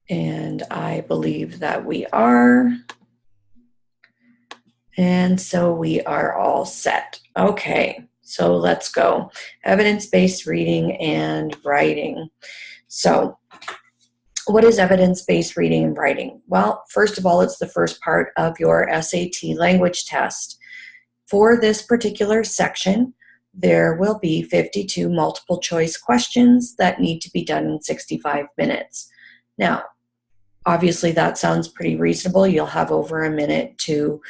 And I believe that we are. And so we are all set. Okay, so let's go. Evidence-based reading and writing. So what is evidence-based reading and writing? Well, first of all, it's the first part of your SAT language test. For this particular section, there will be 52 multiple choice questions that need to be done in 65 minutes. Now, obviously that sounds pretty reasonable. You'll have over a minute to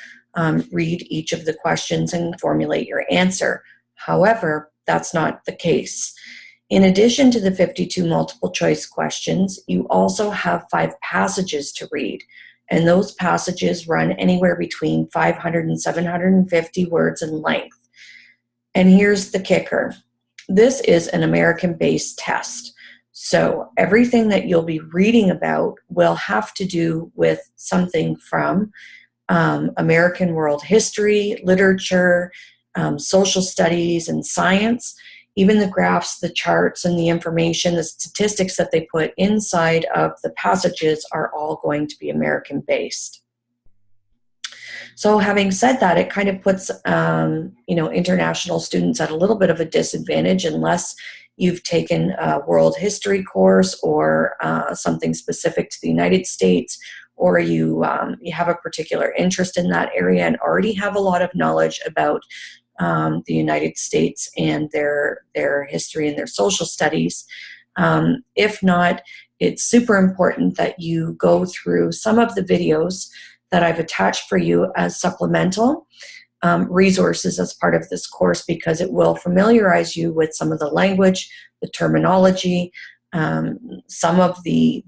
read each of the questions and formulate your answer. However, that's not the case. In addition to the 52 multiple choice questions, you also have 5 passages to read. And those passages run anywhere between 500 and 750 words in length. And here's the kicker. This is an American-based test. So everything that you'll be reading about will have to do with something from American world history, literature, social studies, and science. Even the graphs, the charts, and the information, the statistics that they put inside of the passages are all going to be American-based. So having said that, it kind of puts international students at a little bit of a disadvantage unless you've taken a world history course or something specific to the United States, or you have a particular interest in that area and already have a lot of knowledge about the United States and their history and their social studies. If not, it's super important that you go through some of the videos that I've attached for you as supplemental resources as part of this course, because it will familiarize you with some of the language, the terminology, some of the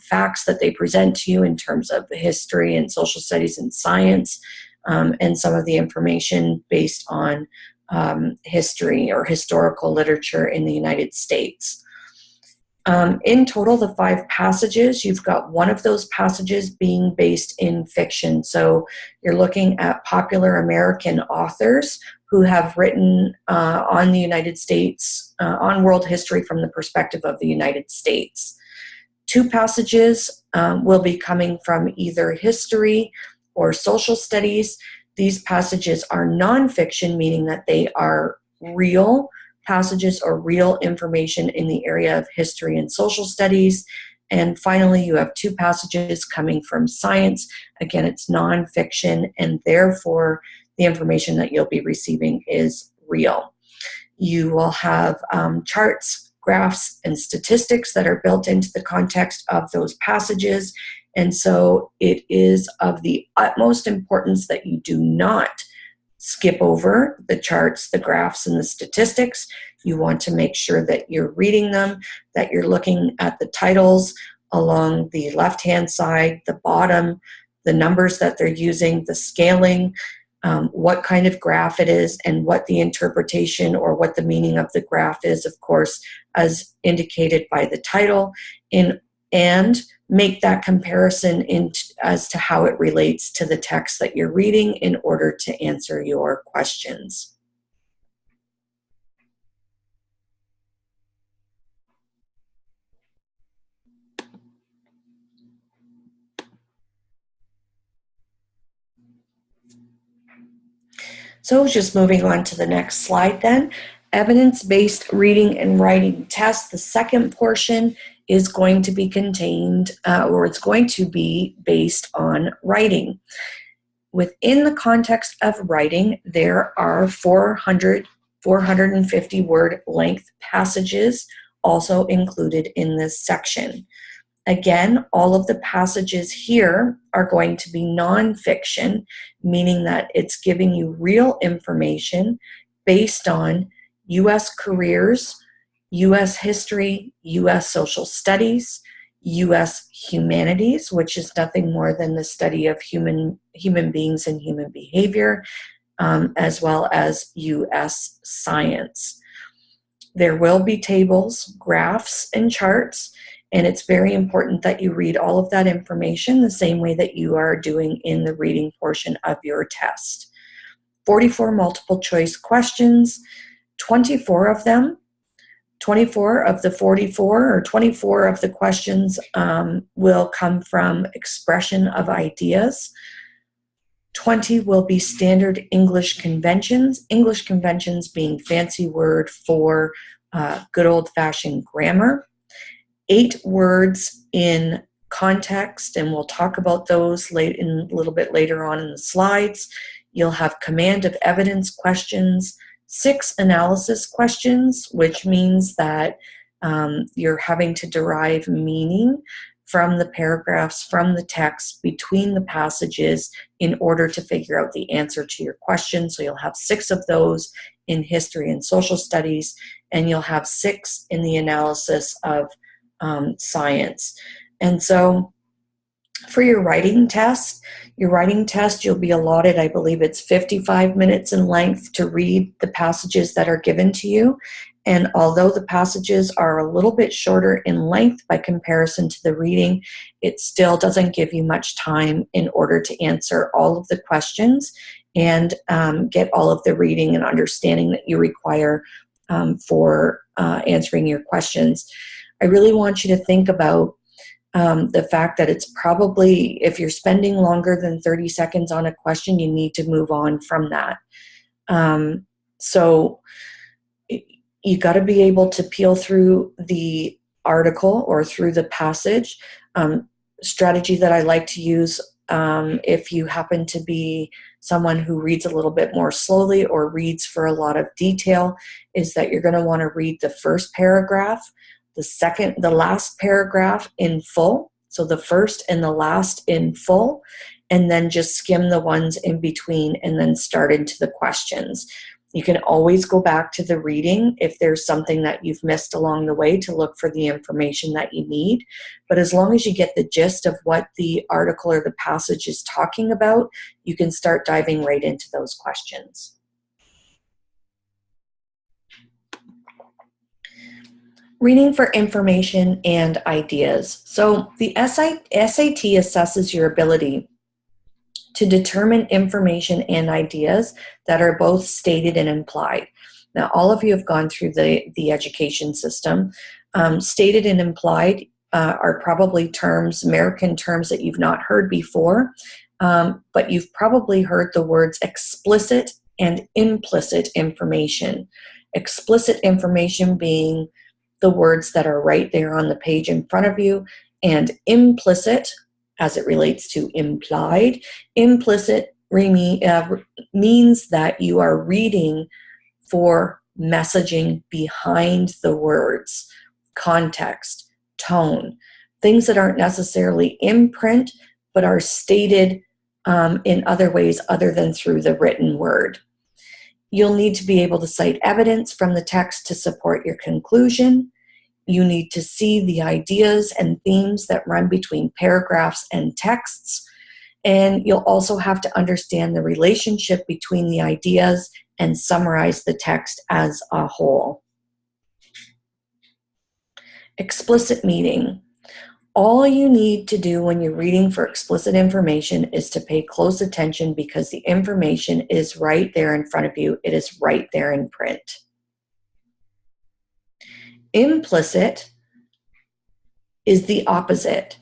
facts that they present to you in terms of history and social studies and science, and some of the information based on history or historical literature in the United States. In total, the 5 passages, you've got one of those passages being based in fiction. So you're looking at popular American authors who have written on the United States, on world history from the perspective of the United States. 2 passages will be coming from either history or social studies. These passages are nonfiction, meaning that they are real passages or real information in the area of history and social studies. And finally, you have 2 passages coming from science. Again, it's nonfiction, and therefore the information that you'll be receiving is real. You will have charts, graphs, and statistics that are built into the context of those passages. And so it is of the utmost importance that you do not skip over the charts, the graphs, and the statistics. You want to make sure that you're reading them, that you're looking at the titles along the left-hand side, the bottom, the numbers that they're using, the scaling, what kind of graph it is, and what the interpretation or what the meaning of the graph is, of course, as indicated by the title, and make that comparison as to how it relates to the text that you're reading in order to answer your questions. So just moving on to the next slide then. Evidence-based reading and writing test. The second portion is going to be contained, or it's going to be based on writing. Within the context of writing, there are 450 word length passages also included in this section. Again, all of the passages here are going to be nonfiction, meaning that it's giving you real information based on U.S. careers, U.S. history, U.S. social studies, U.S. humanities, which is nothing more than the study of human beings and human behavior, as well as U.S. science. There will be tables, graphs, and charts, and it's very important that you read all of that information the same way that you are doing in the reading portion of your test. 44 multiple choice questions, 24 of them 24 of the 44 or 24 of the questions will come from expression of ideas. 20 will be standard English conventions being fancy word for good old-fashioned grammar. 8 words in context, and we'll talk about those a little bit later on in the slides. You'll have command of evidence questions, 6 analysis questions, which means that you're having to derive meaning from the paragraphs, from the text, between the passages in order to figure out the answer to your question. So you'll have 6 of those in history and social studies, and you'll have 6 in the analysis of science. And so for your writing test, you'll be allotted, I believe it's 55 minutes in length to read the passages that are given to you. And although the passages are a little bit shorter in length by comparison to the reading, it still doesn't give you much time in order to answer all of the questions and get all of the reading and understanding that you require for answering your questions. I really want you to think about the fact that it's probably, if you're spending longer than 30 seconds on a question, you need to move on from that. So you got to be able to peel through the article or through the passage. Strategy that I like to use if you happen to be someone who reads a little bit more slowly or reads for a lot of detail is that you're going to want to read the first paragraph, the last paragraph in full, so the first and the last in full, and then just skim the ones in between and then start into the questions. You can always go back to the reading if there's something that you've missed along the way to look for the information that you need. But as long as you get the gist of what the article or the passage is talking about, you can start diving right into those questions. Reading for information and ideas. So the SAT assesses your ability to determine information and ideas that are both stated and implied. Now, all of you have gone through the education system. Stated and implied are probably terms, American terms that you've not heard before, but you've probably heard the words explicit and implicit information. Explicit information being the words that are right there on the page in front of you, and implicit, as it relates to implied, implicit means that you are reading for messaging behind the words, context, tone, things that aren't necessarily in print, but are stated in other ways other than through the written word. You'll need to be able to cite evidence from the text to support your conclusion. You need to see the ideas and themes that run between paragraphs and texts. And you'll also have to understand the relationship between the ideas and summarize the text as a whole. Explicit meaning. All you need to do when you're reading for explicit information is to pay close attention because the information is right there in front of you. It is right there in print. Implicit is the opposite.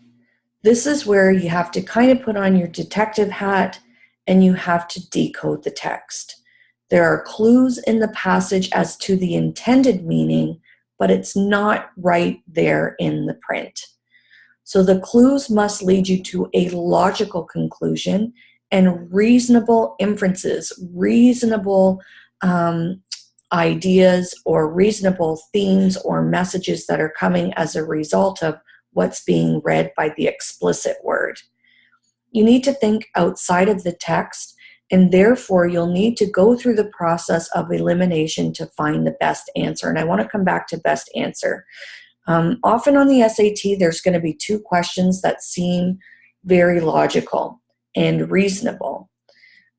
This is where you have to kind of put on your detective hat and you have to decode the text. There are clues in the passage as to the intended meaning, but it's not right there in the print. So the clues must lead you to a logical conclusion and reasonable inferences, reasonable ideas or reasonable themes or messages that are coming as a result of what's being read by the explicit word. You need to think outside of the text, and therefore you'll need to go through the process of elimination to find the best answer. And I want to come back to best answer. Often on the SAT, there's going to be 2 questions that seem very logical and reasonable.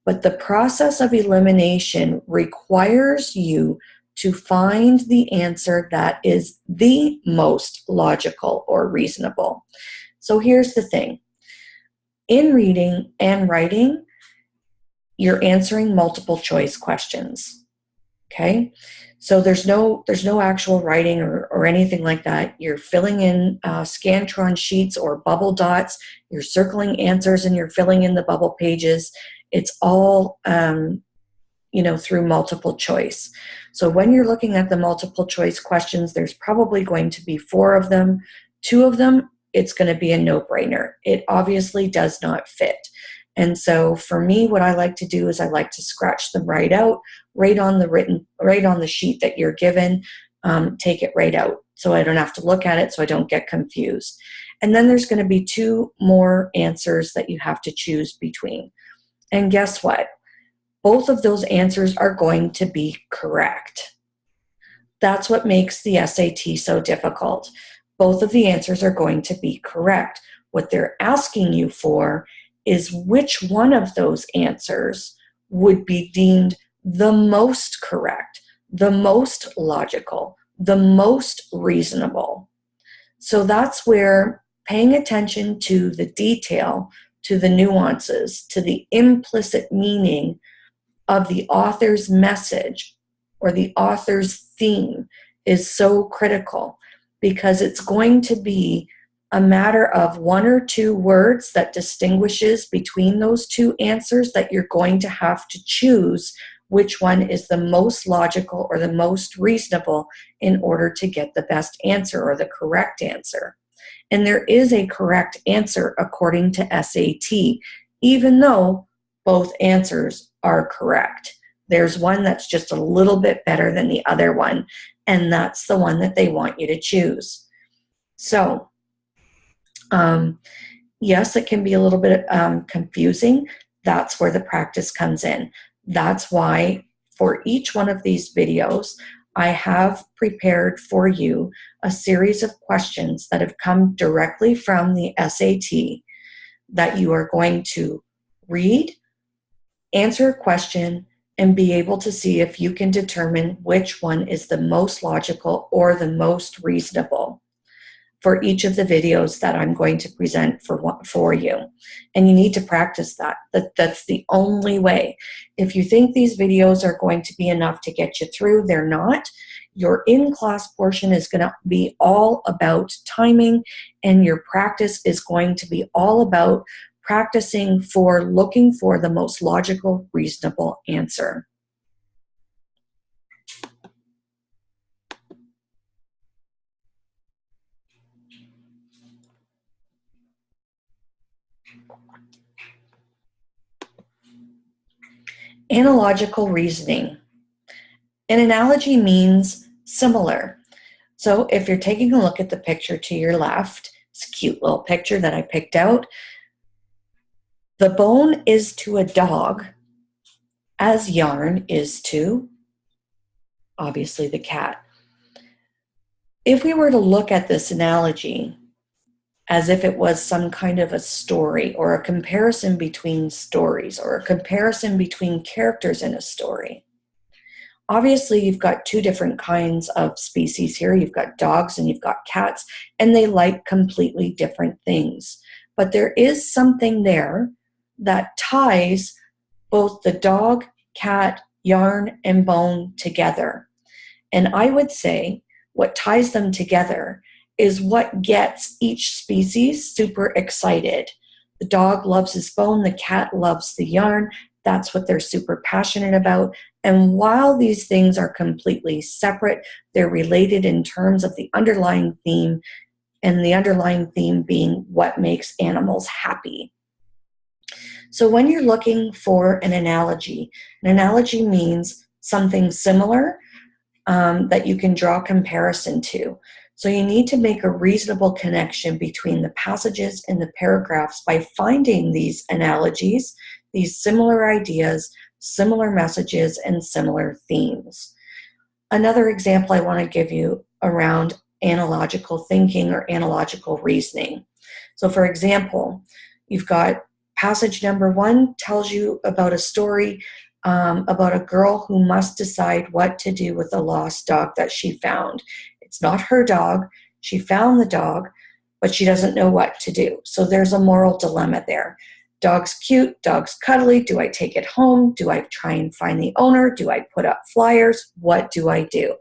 But the process of elimination requires you to find the answer that is the most logical or reasonable. So here's the thing. In reading and writing, you're answering multiple choice questions. Okay, so there's no actual writing or anything like that. You're filling in Scantron sheets or bubble dots. You're circling answers and you're filling in the bubble pages. It's all through multiple choice. So when you're looking at the multiple choice questions, there's probably going to be 4 of them. 2 of them, it's going to be a no-brainer. It obviously does not fit. And so for me, what I like to do is I like to scratch them right out, right on the sheet that you're given, take it right out so I don't have to look at it, so I don't get confused. And then there's going to be 2 more answers that you have to choose between. And guess what? Both of those answers are going to be correct. That's what makes the SAT so difficult. Both of the answers are going to be correct. What they're asking you for is which one of those answers would be deemed the most correct, the most logical, the most reasonable. So that's where paying attention to the detail, to the nuances, to the implicit meaning of the author's message or the author's theme is so critical, because it's going to be a matter of 1 or 2 words that distinguishes between those 2 answers that you're going to have to choose which one is the most logical or the most reasonable in order to get the best answer or the correct answer. And there is a correct answer according to SAT, even though both answers are correct. There's one that's just a little bit better than the other one, and that's the one that they want you to choose. So, yes, it can be a little bit confusing. That's where the practice comes in. That's why for each one of these videos, I have prepared for you a series of questions that have come directly from the SAT that you are going to read, answer a question, and be able to see if you can determine which one is the most logical or the most reasonable for each of the videos that I'm going to present for you. And you need to practice that. That's the only way. If you think these videos are going to be enough to get you through, they're not. Your in-class portion is going to be all about timing, and your practice is going to be all about practicing for looking for the most logical, reasonable answer. Analogical reasoning. An analogy means similar. So if you're taking a look at the picture to your left, it's a cute little picture that I picked out. The bone is to a dog as yarn is to, obviously, the cat. If we were to look at this analogy as if it was some kind of a story or a comparison between stories or a comparison between characters in a story, obviously you've got 2 different kinds of species here. You've got dogs and you've got cats, and they like completely different things. But there is something there that ties both the dog, cat, yarn, and bone together. And I would say what ties them together is what gets each species super excited. The dog loves his bone, the cat loves the yarn. That's what they're super passionate about. And while these things are completely separate, they're related in terms of the underlying theme, and the underlying theme being what makes animals happy. So when you're looking for an analogy means something similar that you can draw comparison to. So you need to make a reasonable connection between the passages and the paragraphs by finding these analogies, these similar ideas, similar messages, and similar themes. Another example I want to give you around analogical thinking or analogical reasoning. So for example, you've got passage number 1 tells you about a story about a girl who must decide what to do with a lost dog that she found. It's not her dog. She found the dog, but she doesn't know what to do. So there's a moral dilemma there. Dog's cute, dog's cuddly. Do I take it home? Do I try and find the owner? Do I put up flyers? What do I do?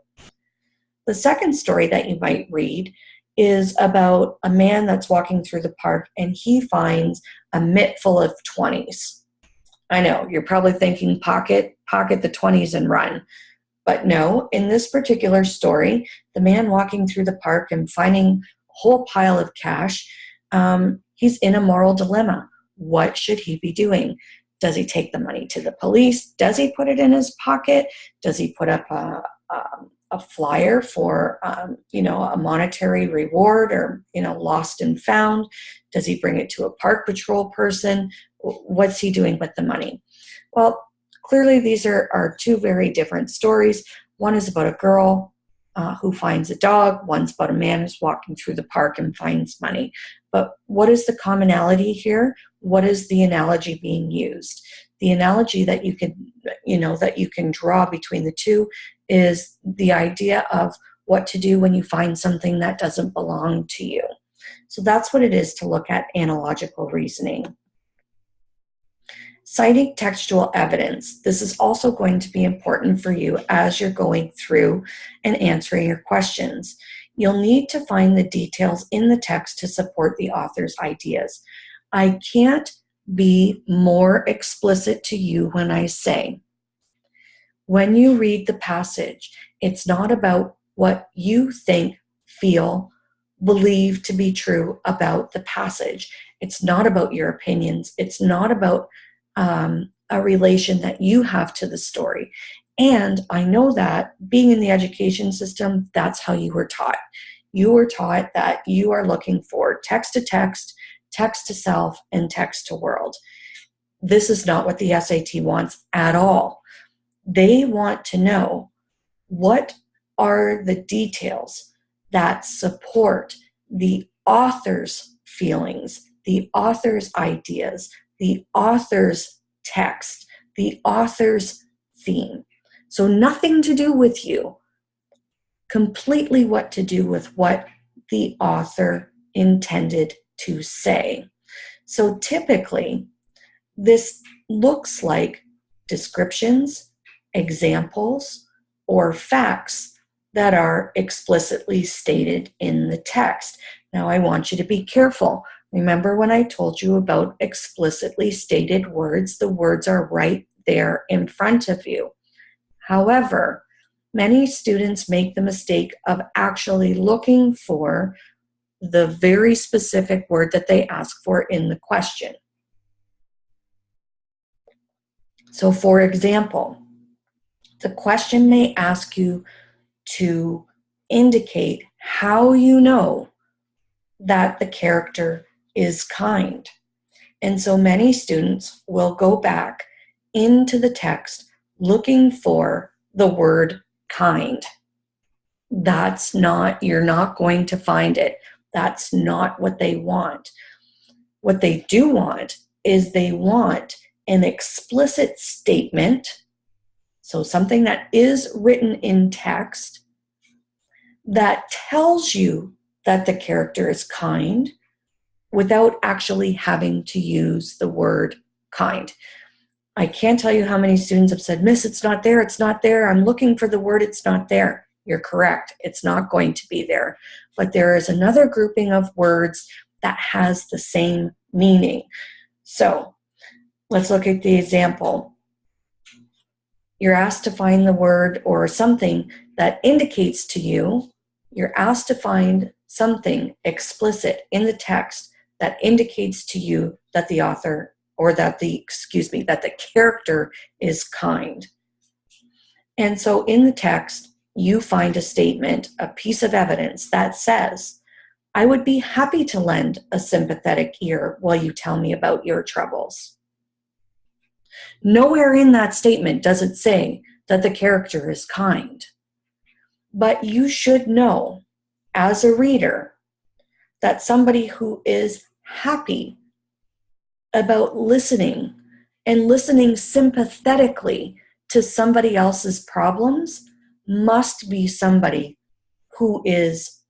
The second story that you might read is about a man that's walking through the park and he finds a mitt full of 20s. I know, you're probably thinking pocket the 20s and run. But no, in this particular story, the man walking through the park and finding a whole pile of cash, he's in a moral dilemma. What should he be doing? Does he take the money to the police? Does he put it in his pocket? Does he put up a flyer for, a monetary reward or, lost and found? Does he bring it to a park patrol person? What's he doing with the money? Well, clearly these are two very different stories. One is about a girl who finds a dog. One's about a man who's walking through the park and finds money. But what is the commonality here? What is the analogy being used? The analogy that you can draw between the two is the idea of what to do when you find something that doesn't belong to you. So that's what it is to look at analogical reasoning. Citing textual evidence. This is also going to be important for you as you're going through and answering your questions. You'll need to find the details in the text to support the author's ideas. I can't be more explicit to you when I say, when you read the passage, it's not about what you think, feel, believe to be true about the passage. It's not about your opinions. It's not about a relation that you have to the story. And I know that being in the education system, that's how you were taught. You were taught that you are looking for text to text, text to self, and text to world. This is not what the SAT wants at all. They want to know what are the details that support the author's feelings, the author's ideas, the author's text, the author's theme. So nothing to do with you, completely what to do with what the author intended to say. So typically, this looks like descriptions, examples, or facts that are explicitly stated in the text. Now, I want you to be careful. Remember when I told you about explicitly stated words? The words are right there in front of you. However, many students make the mistake of actually looking for the very specific word that they ask for in the question. So, for example, the question may ask you to indicate how you know that the character is kind. And so many students will go back into the text looking for the word kind. You're not going to find it. That's not what they want. What they do want is they want an explicit statement, so something that is written in text that tells you that the character is kind without actually having to use the word kind. I can't tell you how many students have said, "Miss, it's not there, it's not there. I'm looking for the word, it's not there." You're correct. It's not going to be there. But there is another grouping of words that has the same meaning. So let's look at the example. You're asked to find the word or something that indicates to you, you're asked to find something explicit in the text that indicates to you that the author or that the character is kind. And so in the text, you find a statement, a piece of evidence that says, "I would be happy to lend a sympathetic ear while you tell me about your troubles." Nowhere in that statement does it say that the character is kind. But you should know, as a reader, that somebody who is happy about listening and listening sympathetically to somebody else's problems must be somebody who is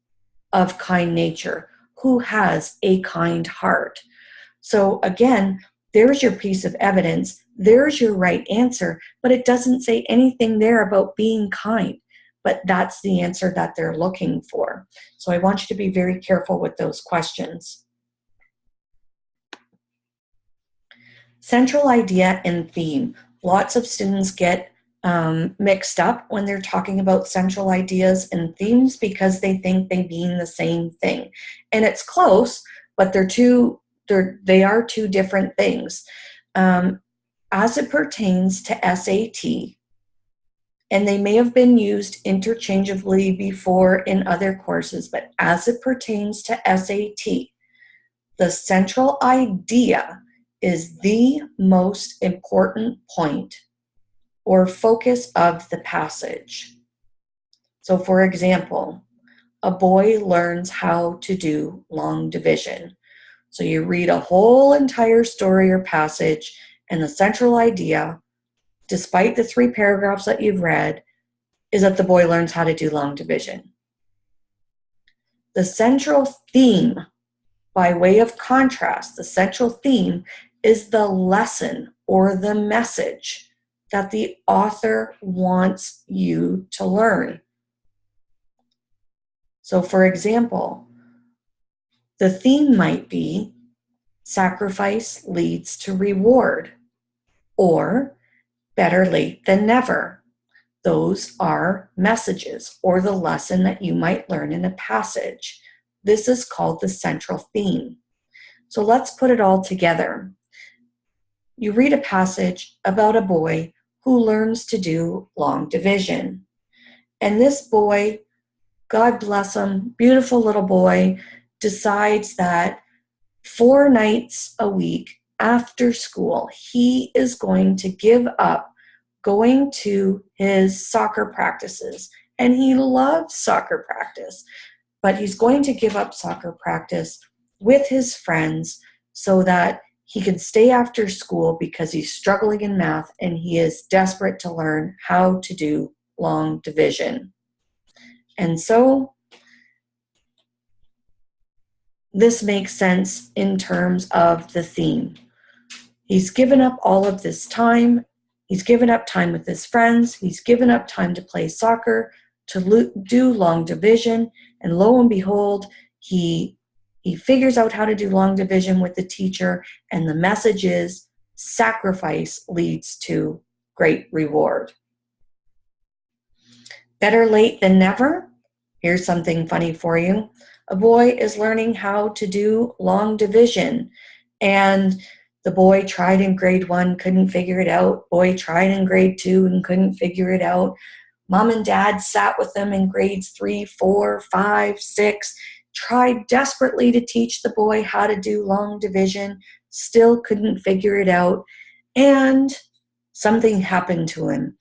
of kind nature, who has a kind heart. So again, There's your piece of evidence. There's your right answer, but it doesn't say anything there about being kind. But that's the answer that they're looking for. So I want you to be very careful with those questions. Central idea and theme. Lots of students get mixed up when they're talking about central ideas and themes because they think they mean the same thing. And it's close, but they are two different things. As it pertains to SAT, and they may have been used interchangeably before in other courses, but as it pertains to SAT, the central idea is the most important point or focus of the passage. So for example, a boy learns how to do long division. So you read a whole entire story or passage, and the central idea, despite the 3 paragraphs that you've read, is that the boy learns how to do long division. The central theme, by way of contrast, the central theme is the lesson or the message that the author wants you to learn. So for example, the theme might be sacrifice leads to reward, or better late than never. Those are messages or the lesson that you might learn in a passage. This is called the central theme. So let's put it all together. You read a passage about a boy who learns to do long division. And this boy, God bless him, beautiful little boy, decides that 4 nights a week after school, he is going to give up going to his soccer practices. And he loves soccer practice, but he's going to give up soccer practice with his friends so that he can stay after school because he's struggling in math and he is desperate to learn how to do long division. And so this makes sense in terms of the theme. He's given up all of this time. He's given up time with his friends. He's given up time to play soccer, to do long division. And lo and behold, he figures out how to do long division with the teacher. And the message is sacrifice leads to great reward. Better late than never. Here's something funny for you. A boy is learning how to do long division. And the boy tried in grade 1, couldn't figure it out. Boy tried in grade 2 and couldn't figure it out. Mom and dad sat with them in grades 3, 4, 5, 6, tried desperately to teach the boy how to do long division, still couldn't figure it out. And something happened to him.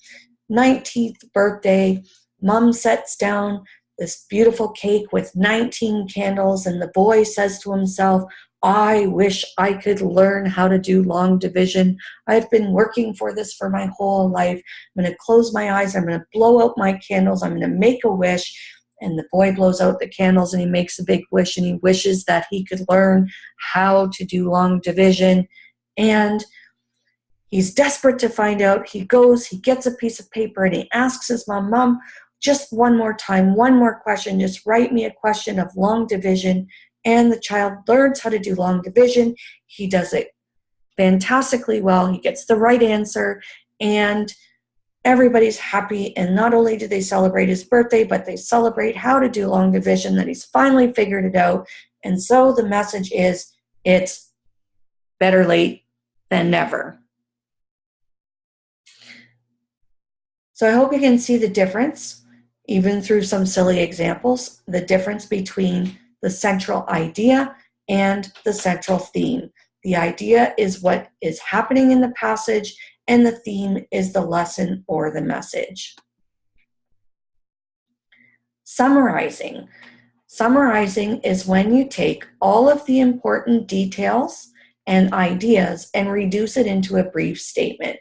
19th birthday, Mom sets down this beautiful cake with 19 candles, and the boy says to himself, I wish I could learn how to do long division. I've been working for this for my whole life. I'm going to close my eyes. I'm going to blow out my candles. I'm going to make a wish. And the boy blows out the candles and he makes a big wish, and he wishes that he could learn how to do long division. And he's desperate to find out. He goes, he gets a piece of paper, and he asks his mom, Mom, just one more time, one more question. Just write me a question of long division. And the child learns how to do long division. He does it fantastically well. He gets the right answer, and everybody's happy. And not only do they celebrate his birthday, but they celebrate how to do long division, that he's finally figured it out. And so the message is, it's better late than never. So I hope you can see the difference, even through some silly examples, the difference between the central idea and the central theme. The idea is what is happening in the passage, and the theme is the lesson or the message. Summarizing. Summarizing is when you take all of the important details and ideas and reduce it into a brief statement.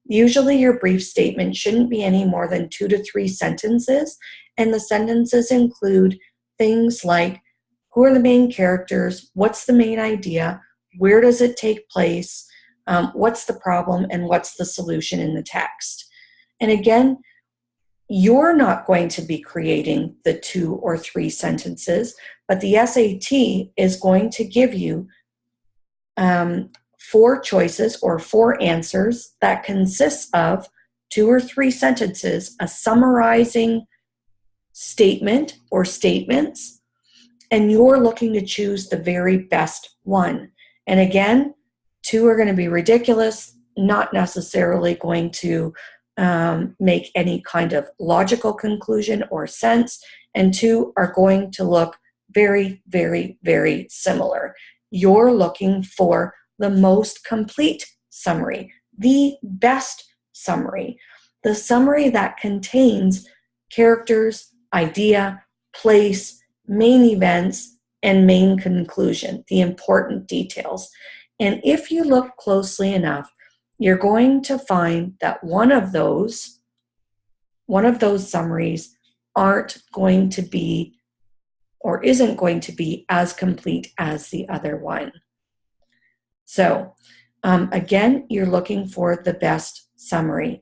Usually your brief statement shouldn't be any more than 2 to 3 sentences, and the sentences include things like, who are the main characters? What's the main idea? Where does it take place? What's the problem and what's the solution in the text? And again, you're not going to be creating the 2 or 3 sentences, but the SAT is going to give you 4 choices or 4 answers that consists of 2 or 3 sentences, a summarizing statement or statements, and you're looking to choose the very best one. And again, 2 are going to be ridiculous, not necessarily going to make any kind of logical conclusion or sense, and 2 are going to look very, very, very similar. You're looking for the most complete summary, the best summary, the summary that contains characters, idea, place, main events, and main conclusion, the important details. And if you look closely enough, you're going to find that one of those summaries aren't going to be or isn't going to be as complete as the other one. So again, you're looking for the best summary.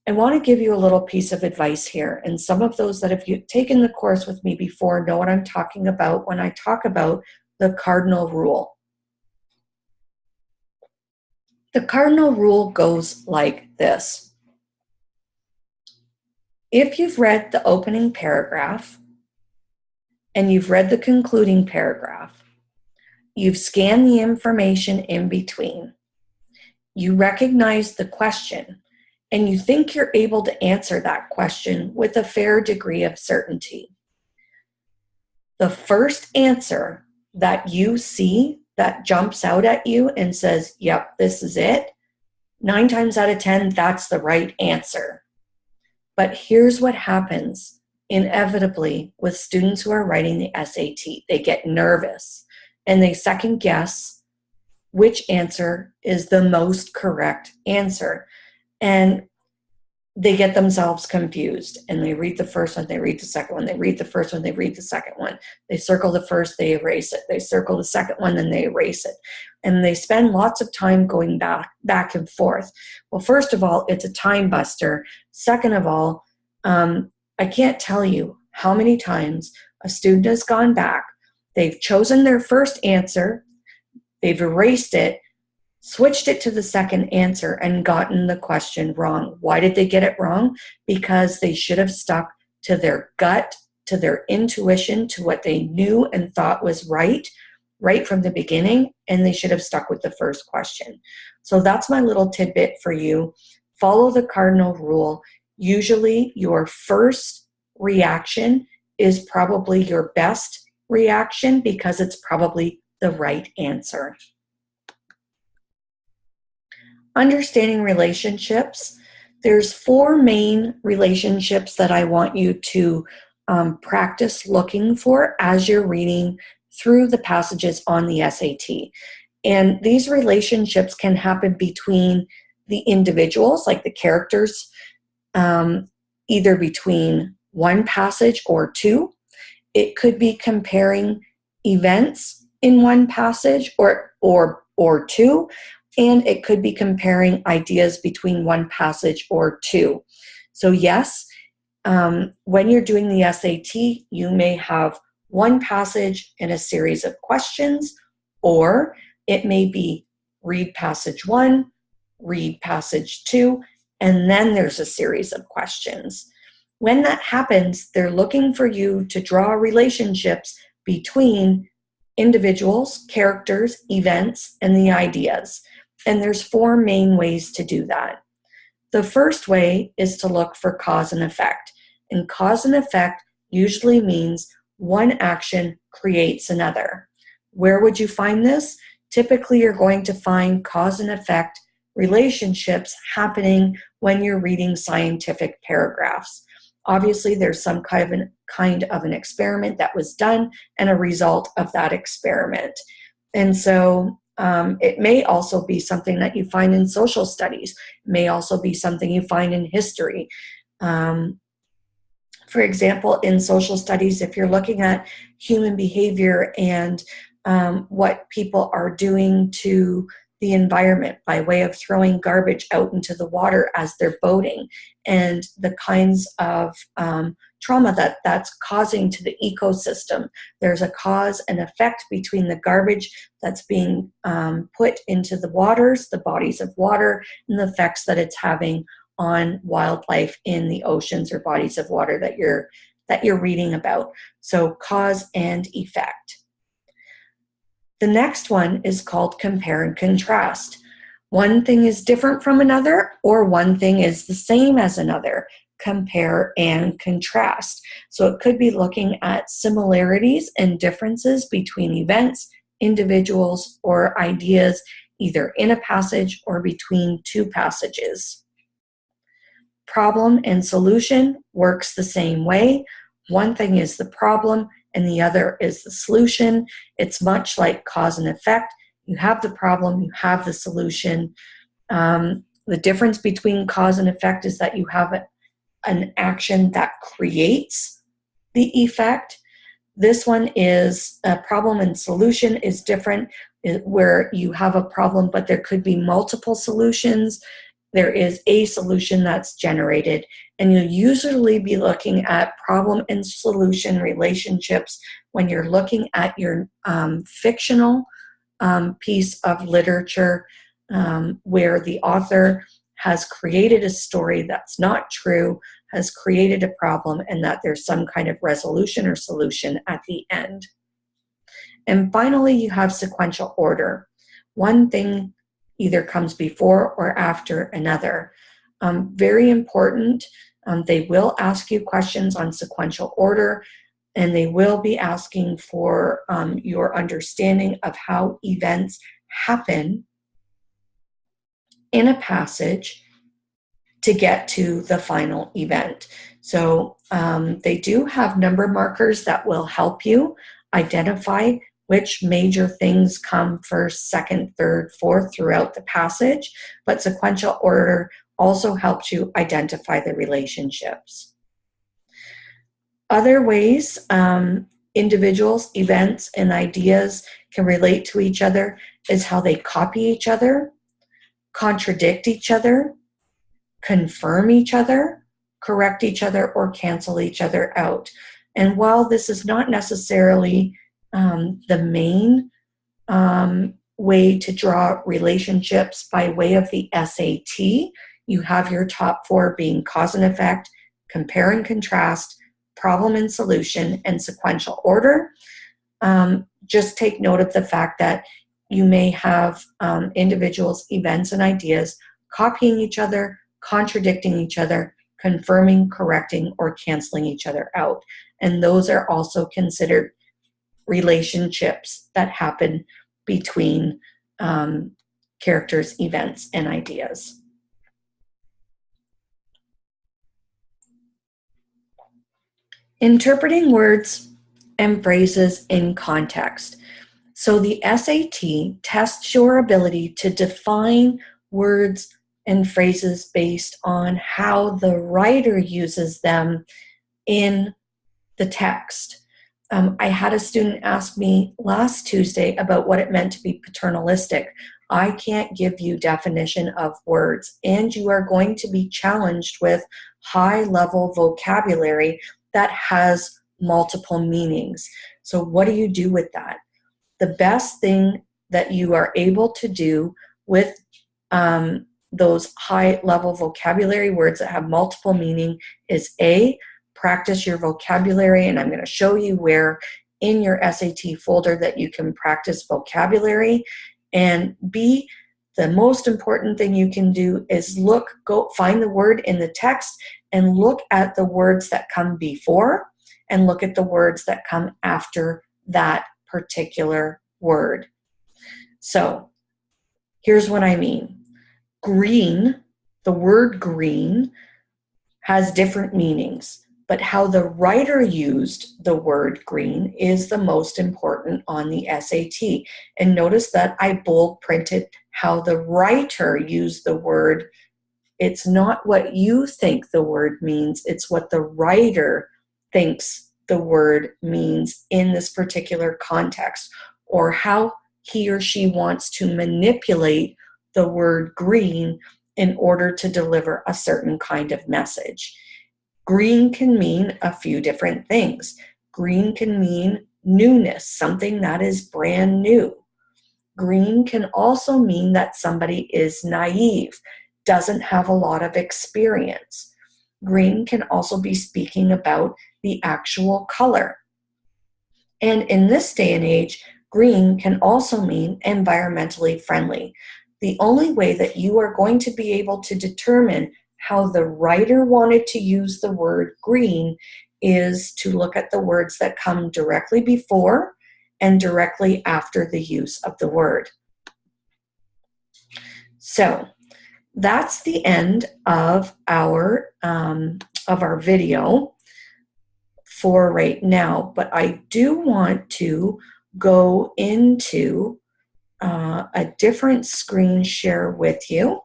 I want to give you a little piece of advice here, and some of those that have taken the course with me before know what I'm talking about when I talk about the cardinal rule. The cardinal rule goes like this. If you've read the opening paragraph and you've read the concluding paragraph, you've scanned the information in between, you recognize the question, and you think you're able to answer that question with a fair degree of certainty, the first answer that you see that jumps out at you and says, yep, this is it, 9 times out of 10, that's the right answer. But here's what happens inevitably with students who are writing the SAT. They get nervous and they second guess which answer is the most correct answer. And they get themselves confused, and they read the first one, they read the second one, they read the first one, they read the second one. They circle the first, they erase it. They circle the second one, then they erase it. And they spend lots of time going back and forth. Well, first of all, it's a time buster. Second of all, I can't tell you how many times a student has gone back, they've chosen their first answer, they've erased it, switched it to the second answer, and gotten the question wrong. Why did they get it wrong? Because they should have stuck to their gut, to their intuition, to what they knew and thought was right from the beginning, and they should have stuck with the first question. So that's my little tidbit for you. Follow the cardinal rule. Usually your first reaction is probably your best reaction because it's probably the right answer. Understanding relationships. There's 4 main relationships that I want you to practice looking for as you're reading through the passages on the SAT. And these relationships can happen between the individuals, like the characters, either between one passage or 2. It could be comparing events in one passage or 2. And it could be comparing ideas between one passage or 2. So yes, when you're doing the SAT, you may have one passage and a series of questions, or it may be read passage 1, read passage 2, and then there's a series of questions. When that happens, they're looking for you to draw relationships between individuals, characters, events, and the ideas. And there's 4 main ways to do that. The first way is to look for cause and effect. And cause and effect usually means one action creates another. Where would you find this? Typically, you're going to find cause and effect relationships happening when you're reading scientific paragraphs. Obviously, there's some kind of an experiment that was done and a result of that experiment. And so it may also be something that you find in social studies. It may also be something you find in history. For example, in social studies, if you're looking at human behavior and what people are doing to the environment by way of throwing garbage out into the water as they're boating, and the kinds of trauma that that's causing to the ecosystem. There's a cause and effect between the garbage that's being put into the waters, the bodies of water, and the effects that it's having on wildlife in the oceans or bodies of water that you're reading about. So cause and effect. The next one is called compare and contrast. One thing is different from another, or one thing is the same as another. Compare and contrast. So it could be looking at similarities and differences between events, individuals, or ideas, either in a passage or between two passages. Problem and solution works the same way. One thing is the problem and the other is the solution. It's much like cause and effect. You have the problem, you have the solution. The difference between cause and effect is that you have an action that creates the effect. This one is a problem and solution is different, where you have a problem, but there could be multiple solutions. There is a solution that's generated, and you'll usually be looking at problem and solution relationships when you're looking at your fictional piece of literature where the author has created a story that's not true, has created a problem, and that there's some kind of resolution or solution at the end. And finally, you have sequential order. One thing either comes before or after another. Very important. They will ask you questions on sequential order, and they will be asking for your understanding of how events happen in a passage to get to the final event. So they do have number markers that will help you identify which major things come first, second, third, fourth throughout the passage, but sequential order also helps you identify the relationships. Other ways individuals, events, and ideas can relate to each other is how they copy each other, contradict each other, confirm each other, correct each other, or cancel each other out. And while this is not necessarily the main way to draw relationships by way of the SAT, you have your top four being cause and effect, compare and contrast, problem and solution, and sequential order. Just take note of the fact that you may have individuals, events, and ideas copying each other, contradicting each other, confirming, correcting, or canceling each other out. And those are also considered relationships that happen between characters, events, and ideas. Interpreting words and phrases in context. So the SAT tests your ability to define words and phrases based on how the writer uses them in the text. I had a student ask me last Tuesday about what it meant to be paternalistic. I can't give you definition of words, and you are going to be challenged with high-level vocabulary that has multiple meanings. So what do you do with that? The best thing that you are able to do with those high-level vocabulary words that have multiple meaning is A, practice your vocabulary, and I'm going to show you where in your SAT folder that you can practice vocabulary. And B, the most important thing you can do is go find the word in the text and look at the words that come before and look at the words that come after that particular word. So here's what I mean. Green, the word green, has different meanings, but how the writer used the word green is the most important on the SAT. And notice that I bold printed how the writer used the word. It's not what you think the word means, it's what the writer thinks the word means in this particular context, or how he or she wants to manipulate the word green in order to deliver a certain kind of message. Green can mean a few different things. Green can mean newness, something that is brand new. Green can also mean that somebody is naive, doesn't have a lot of experience. Green can also be speaking about the actual color. And in this day and age, green can also mean environmentally friendly. The only way that you are going to be able to determine how the writer wanted to use the word green is to look at the words that come directly before and directly after the use of the word. So that's the end of our video for right now, but I do want to go into a different screen share with you.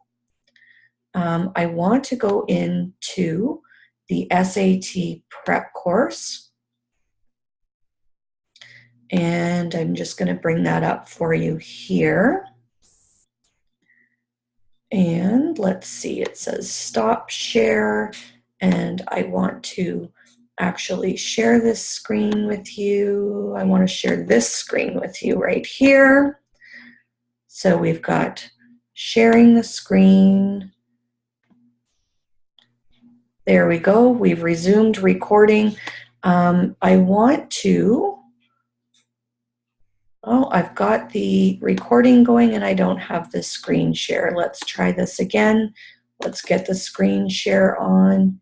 I want to go into the SAT prep course, and I'm just going to bring that up for you here. And let's see, it says stop share, and I want to actually share this screen with you. I want to share this screen with you right here. So we've got sharing the screen. There we go. We've resumed recording. I want to, I've got the recording going and I don't have the screen share. Let's try this again. Let's get the screen share on.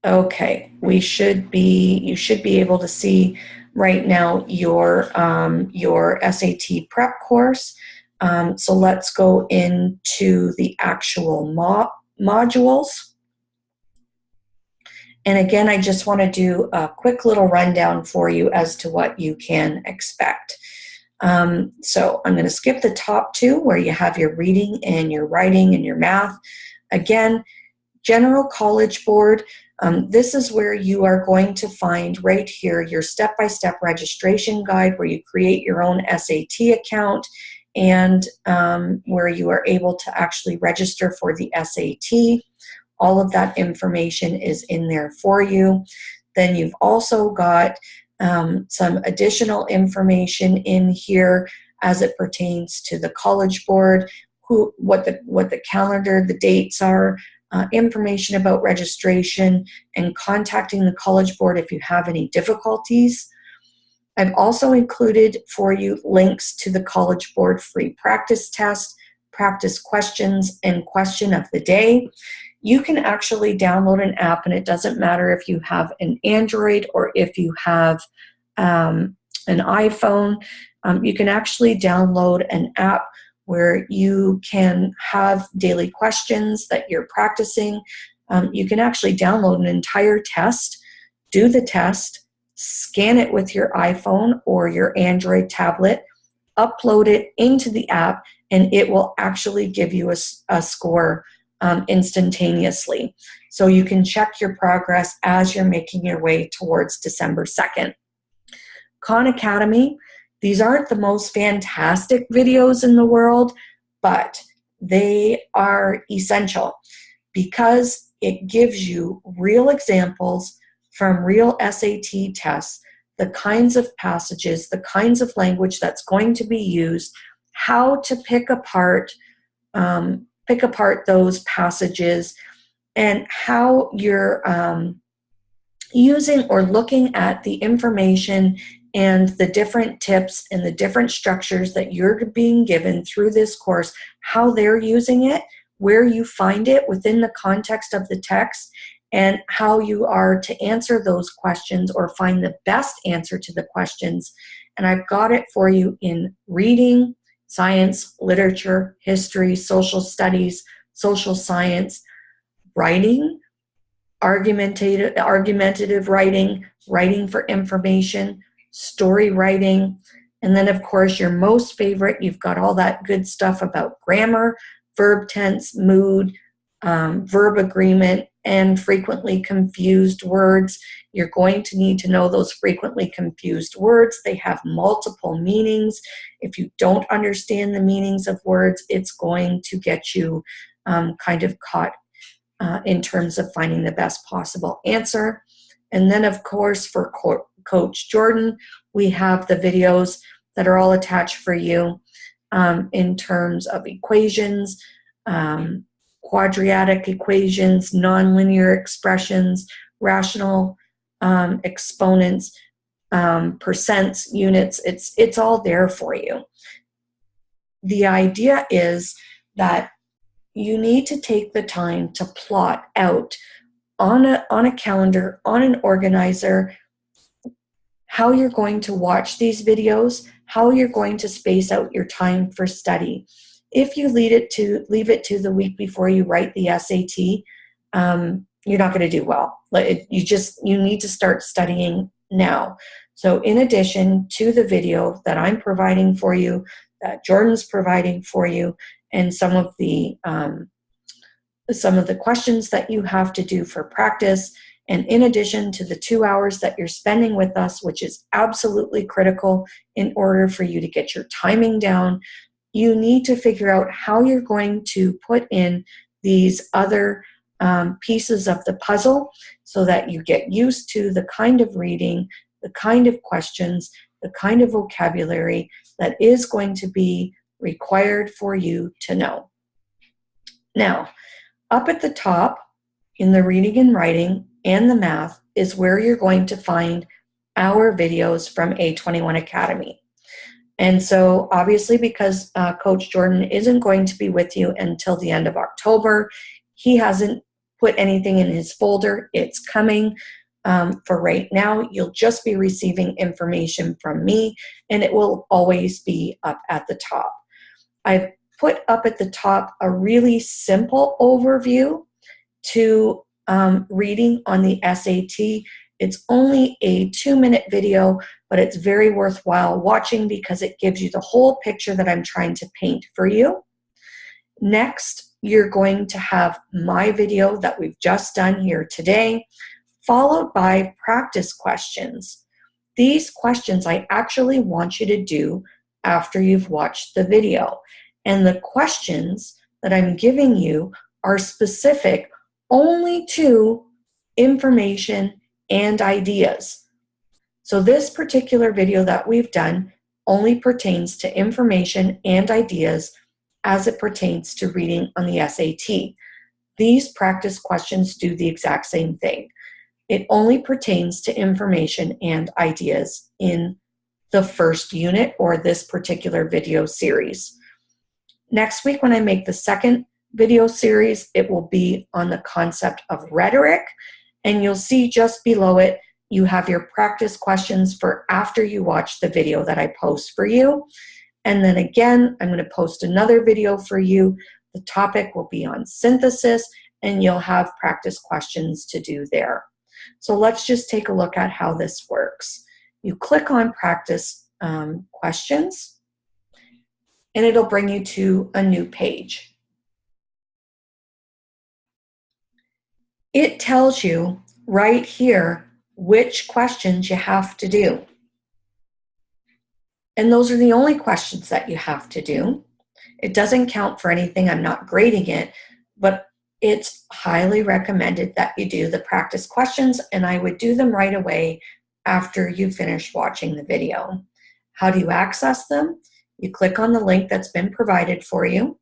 Okay, you should be able to see right now your SAT prep course. So let's go into the actual modules. And again, I just want to do a quick little rundown for you as to what you can expect. So I'm going to skip the top two where you have your reading and your writing and your math. Again, General College Board, this is where you are going to find right here your step-by-step registration guide where you create your own SAT account and where you are able to actually register for the SAT. All of that information is in there for you. Then you've also got some additional information in here as it pertains to the College Board, what the calendar, the dates are, information about registration, and contacting the College Board if you have any difficulties. I've also included for you links to the College Board free practice test, practice questions, and question of the day. You can actually download an app, and it doesn't matter if you have an Android or if you have an iPhone. You can actually download an app where you can have daily questions that you're practicing. You can actually download an entire test, do the test, scan it with your iPhone or your Android tablet, upload it into the app, and it will actually give you a score instantaneously. So you can check your progress as you're making your way towards December 2nd. Khan Academy, these aren't the most fantastic videos in the world, but they are essential because it gives you real examples from real SAT tests, the kinds of passages, the kinds of language that's going to be used, how to pick apart those passages, and how you're using or looking at the information and the different tips and the different structures that you're being given through this course, how they're using it, where you find it within the context of the text, and how you are to answer those questions or find the best answer to the questions. And I've got it for you in reading, science, literature, history, social studies, social science, writing, argumentative writing, writing for information, story writing, and then of course your most favorite, you've got all that good stuff about grammar, verb tense, mood, verb agreement, and frequently confused words. You're going to need to know those frequently confused words. They have multiple meanings. If you don't understand the meanings of words, it's going to get you kind of caught in terms of finding the best possible answer. And then, of course, for Coach Jordan, we have the videos that are all attached for you in terms of equations, quadratic equations, nonlinear expressions, rational exponents, percents, units. It's all there for you. The idea is that you need to take the time to plot out on a calendar, on an organizer, how you're going to watch these videos, how you're going to space out your time for study. If you leave it to the week before you write the SAT, you're not going to do well. You need to start studying now. So in addition to the video that I'm providing for you, that Jordan's providing for you, and some of the questions that you have to do for practice, and in addition to the 2 hours that you're spending with us, which is absolutely critical in order for you to get your timing down, you need to figure out how you're going to put in these other pieces of the puzzle so that you get used to the kind of reading, the kind of questions, the kind of vocabulary that is going to be required for you to know. Now, up at the top in the reading and writing and the math is where you're going to find our videos from A21 Academy. And so obviously, because Coach Jordan isn't going to be with you until the end of October, he hasn't put anything in his folder. It's coming. For right now, you'll just be receiving information from me, and it will always be up at the top. I've put up at the top a really simple overview to reading on the SAT. It's only a 2-minute video, but it's very worthwhile watching because it gives you the whole picture that I'm trying to paint for you. Next, you're going to have my video that we've just done here today, followed by practice questions. These questions I actually want you to do after you've watched the video. And the questions that I'm giving you are specific only to information and ideas. So this particular video that we've done only pertains to information and ideas as it pertains to reading on the SAT. These practice questions do the exact same thing. It only pertains to information and ideas in the first unit or this particular video series. Next week, when I make the second video series, it will be on the concept of rhetoric, and you'll see just below it, you have your practice questions for after you watch the video that I post for you. And then again, I'm going to post another video for you. The topic will be on synthesis, and you'll have practice questions to do there. So let's just take a look at how this works. You click on practice questions, and it'll bring you to a new page. It tells you right here which questions you have to do. And those are the only questions that you have to do. It doesn't count for anything. I'm not grading it, but it's highly recommended that you do the practice questions, and I would do them right away after you finish watching the video. How do you access them? You click on the link that's been provided for you,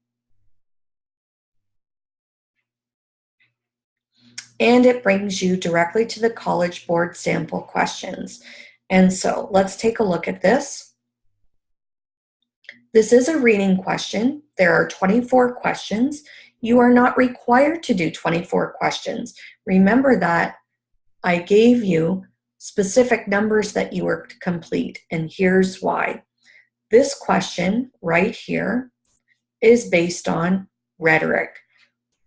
and it brings you directly to the College Board sample questions. And so let's take a look at this. This is a reading question. There are 24 questions. You are not required to do 24 questions. Remember that I gave you specific numbers that you were to complete, and here's why. This question right here is based on rhetoric.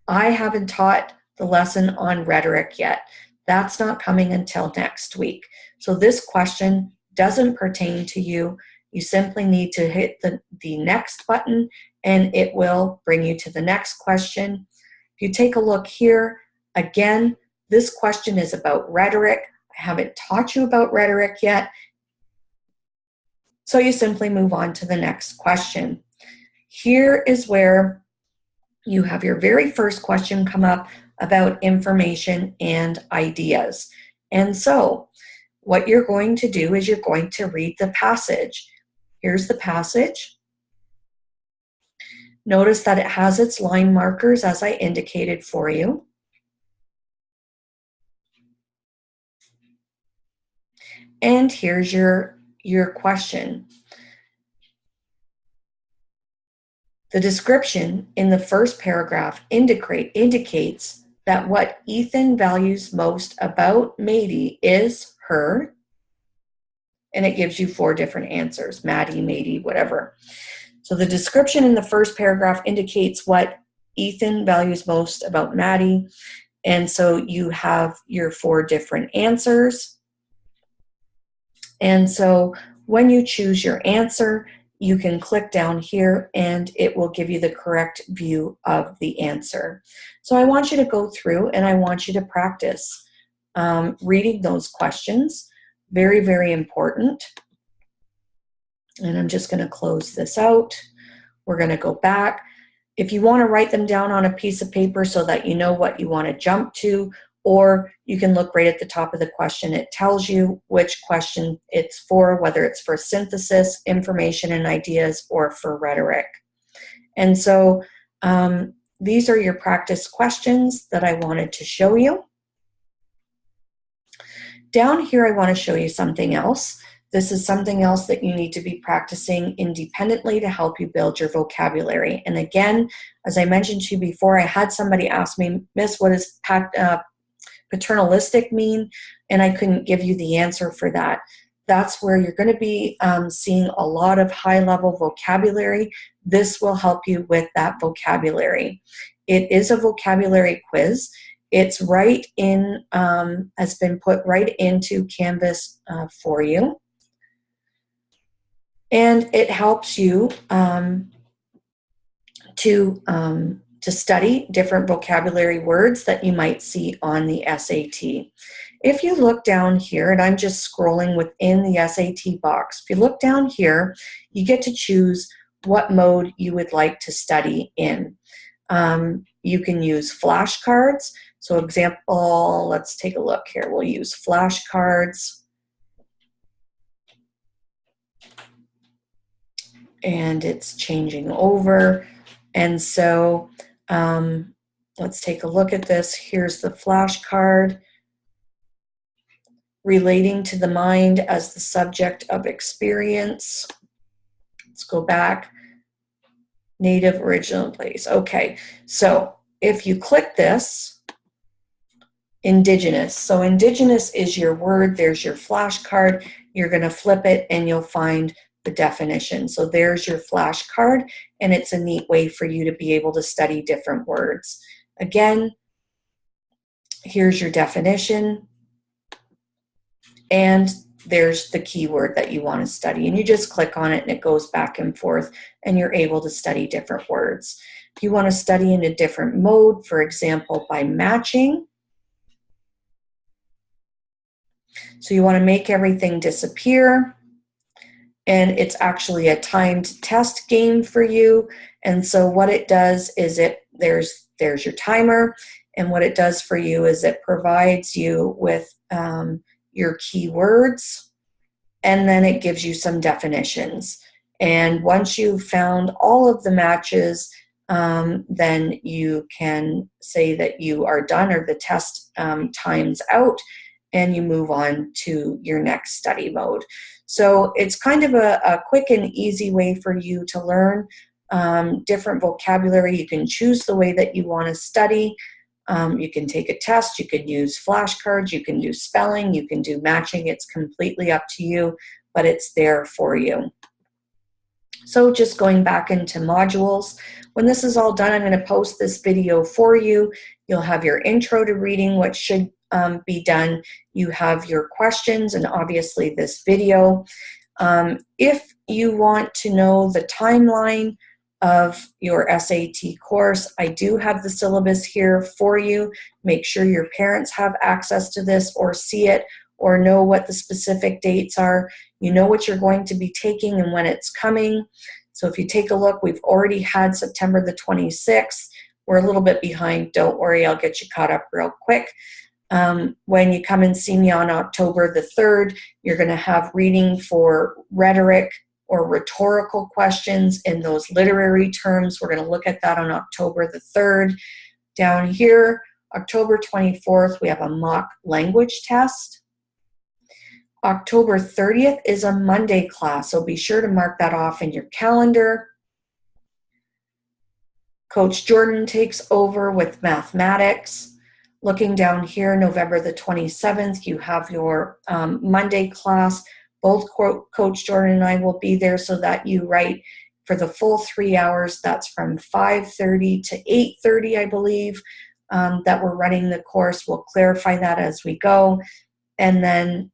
I haven't taught the lesson on rhetoric yet. That's not coming until next week. So this question doesn't pertain to you. You simply need to hit the next button, and it will bring you to the next question. If you take a look here, Again, this question is about rhetoric. I haven't taught you about rhetoric yet. So you simply move on to the next question. Here is where you have your very first question come up about information and ideas. And so what you're going to do is you're going to read the passage. Here's the passage. Notice that it has its line markers as I indicated for you. And here's your question. The description in the first paragraph indicates that what Ethan values most about Maddie is her, and it gives you 4 different answers, Maddie, Maddie, whatever. So the description in the first paragraph indicates what Ethan values most about Maddie, and so you have your 4 different answers. And so when you choose your answer, you can click down here and it will give you the correct view of the answer. So I want you to go through and I want you to practice reading those questions. Very, very important. And I'm just going to close this out. We're going to go back. If you want to write them down on a piece of paper so that you know what you want to jump to, or you can look right at the top of the question. It tells you which question it's for, whether it's for synthesis, information and ideas, or for rhetoric. And so these are your practice questions that I wanted to show you. Down here, I want to show you something else. This is something else that you need to be practicing independently to help you build your vocabulary. And again, as I mentioned to you before, I had somebody ask me, Miss, what does paternalistic mean? And I couldn't give you the answer for that. That's where you're going to be seeing a lot of high-level vocabulary. This will help you with that vocabulary. It is a vocabulary quiz. It's right in, has been put right into Canvas for you. And it helps you to study different vocabulary words that you might see on the SAT. If you look down here, and I'm just scrolling within the SAT box, if you look down here, you get to choose what mode you would like to study in. You can use flashcards. So example, let's take a look here. We'll use flashcards. And it's changing over. And so let's take a look at this. Here's the flashcard. Relating to the mind as the subject of experience. Let's go back. Native, original, place. Okay, so if you click this, indigenous. So indigenous is your word. There's your flashcard. You're going to flip it and you'll find the definition. So there's your flashcard, and it's a neat way for you to be able to study different words. Again, here's your definition, and there's the keyword that you want to study, and you just click on it and it goes back and forth and you're able to study different words. If you want to study in a different mode, for example, by matching, so you want to make everything disappear. And it's actually a timed test game for you. And so what it does is there's your timer. And what it does for you is it provides you with your keywords, and then it gives you some definitions. And once you've found all of the matches, then you can say that you are done, or the test times out, and you move on to your next study mode. So it's kind of a quick and easy way for you to learn different vocabulary. You can choose the way that you want to study. You can take a test. You can use flashcards. You can do spelling. You can do matching. It's completely up to you, but it's there for you. So just going back into modules, when this is all done, I'm going to post this video for you. You'll have your intro to reading, what should be done. You have your questions and obviously this video. If you want to know the timeline of your SAT course. I do have the syllabus here for you. Make sure your parents have access to this or see it or know what the specific dates are. You know what you're going to be taking and when it's coming. So if you take a look, we've already had September the 26th. We're a little bit behind. Don't worry, I'll get you caught up real quick. When you come and see me on October the 3rd, you're going to have reading for rhetoric or rhetorical questions in those literary terms. We're going to look at that on October the 3rd. Down here, October 24th, we have a mock language test. October 30th is a Monday class, so be sure to mark that off in your calendar. Coach Jordan takes over with mathematics. Looking down here, November the 27th, you have your Monday class. Both Coach Jordan and I will be there so that you write for the full 3 hours. That's from 5:30 to 8:30, I believe, that we're running the course. We'll clarify that as we go. And then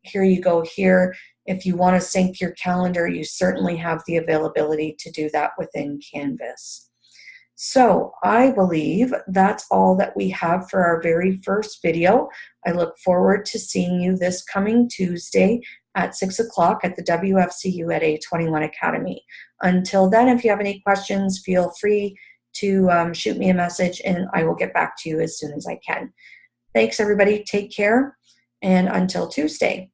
here you go here. If you want to sync your calendar, you certainly have the availability to do that within Canvas. So I believe that's all that we have for our very first video. I look forward to seeing you this coming Tuesday at 6 o'clock at the WFCU at A21 Academy. Until then, if you have any questions, feel free to shoot me a message and I will get back to you as soon as I can. Thanks, everybody. Take care. And until Tuesday.